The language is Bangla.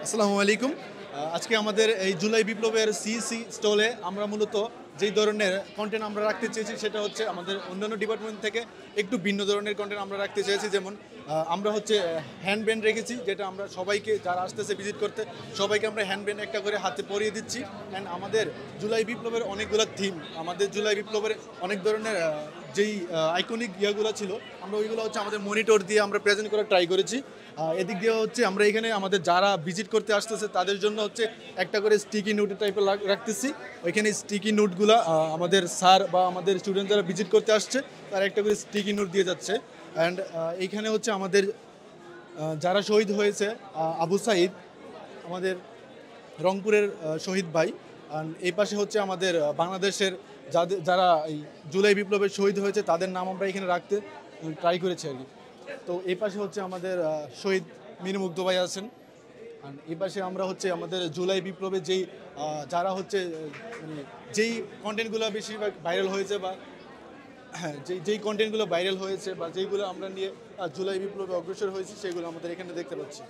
আসসালামু আলাইকুম। আজকে আমাদের এই জুলাই বিপ্লবের সিইসি স্টলে আমরা মূলত যেই ধরনের কনটেন্ট আমরা রাখতে চেয়েছি সেটা হচ্ছে আমাদের অন্যান্য ডিপার্টমেন্ট থেকে একটু ভিন্ন ধরনের কনটেন্ট আমরা রাখতে চেয়েছি। যেমন আমরা হচ্ছে হ্যান্ড ব্যান্ড রেখেছি, যেটা আমরা সবাইকে যারা আসতেছে ভিজিট করতে সবাইকে আমরা হ্যান্ড ব্যান্ড একটা করে হাতে পরিয়ে দিচ্ছি। অ্যান্ড আমাদের জুলাই বিপ্লবের অনেকগুলো থিম, আমাদের জুলাই বিপ্লবের অনেক ধরনের যেই আইকনিক ইয়েগুলো ছিল আমরা ওইগুলো হচ্ছে আমাদের মনিটর দিয়ে আমরা প্রেজেন্ট করার ট্রাই করেছি। এদিক দিয়ে হচ্ছে আমরা এখানে আমাদের যারা ভিজিট করতে আসতেছে তাদের জন্য হচ্ছে একটা করে স্টিকি নোট টাইপের রাখতেছি। ওইখানে স্টিকি নোটগুলো আমাদের স্যার বা আমাদের স্টুডেন্ট যারা ভিজিট করতে আসছে তারা একটা করে স্টিকি নোট দিয়ে যাচ্ছে। অ্যান্ড এইখানে হচ্ছে আমাদের যারা শহীদ হয়েছে, আবু সাইদ আমাদের রংপুরের শহীদ ভাই। অ্যান্ড এই পাশে হচ্ছে আমাদের বাংলাদেশের যারা এই জুলাই বিপ্লবের শহীদ হয়েছে তাদের নাম আমরা এখানে রাখতে ট্রাই করেছি আর কি। তো এই পাশে হচ্ছে আমাদের শহীদ মীর মুগ্ধ ভাই আছেন। আর এই পাশে আমরা হচ্ছে আমাদের জুলাই বিপ্লবে যেই যারা হচ্ছে মানে যেই কন্টেন্টগুলো বেশিরভাগ ভাইরাল হয়েছে বা হ্যাঁ যেই কন্টেন্টগুলো ভাইরাল হয়েছে বা যেইগুলো আমরা নিয়ে জুলাই বিপ্লবে অগ্রসর হয়েছি সেগুলো আমাদের এখানে দেখতে পাচ্ছি।